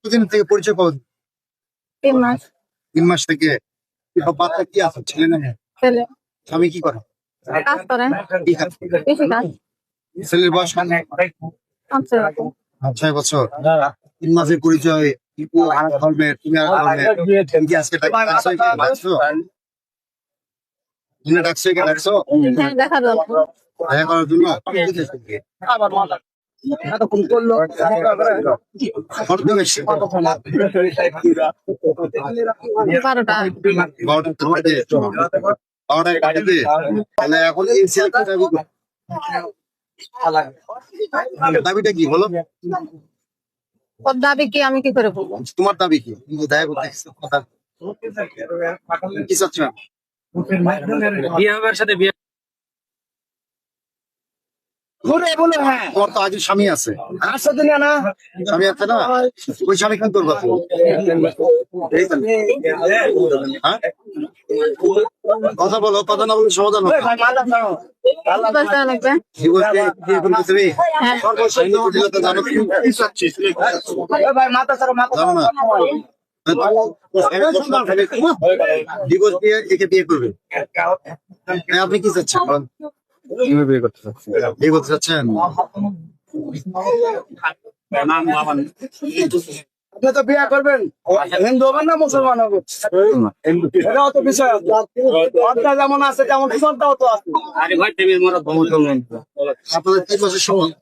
কতদিন থেকে পরিচয় পাবেন? 3 মাস। 3 মাস থেকে। বাচ্চা কি আছে, ছেলে না মেয়ে? ছেলে। স্বামী কি করে? কাজ করে। কি কাজ? কৃষি কাজ। ছেলের বয়স কত? 6 বছর। 3 মাসের পরিচয়। ও আর ধরবে, তুমি আর ধরবে। তুমি কি আজকে ডাকছো? তুমি ডাকছো? হ্যাঁ, দেখা যাবে। দেখা করার জন্য? কতদিন এসছে? 12টা। 12টায় কাটে। তাহলে এখন এই ছেলে কি দাবি করে? দাবিটা কি বলো? ওর দাবি কি আমি কি করে বলবো? তোমার দাবি কি? তুমি যে দেখা করতে এসেছো, কথা কি চাচ্ছ? তোমার তো আগে স্বামী আছে। স্বামী আছে না? ওই স্বামী কি করবো? হ্যাঁ? কথা বলো, কথা না বলে সমাধান হবে। পয়সা লাগবে। বিয়ে করবে তুমি? হ্যাঁ। সর্বশেষ উপজেলাতে জানো কি? জানো না? ডিভোর্স দিয়ে একে বিয়ে করবে। আপনি কি চাচ্ছেন বলেন? বিয়ে করতে চাচ্ছি। বিয়ে করতে চাচ্ছেন? আপনি তো বিয়ে করবেন, হিন্দু হবেন না মুসলমান হবেন? এটাও তো বিষয় আছে। অর্থ যেমন আছে তেমন সন্তাও তো আছে। আপনাদের 3 মাসের সময়।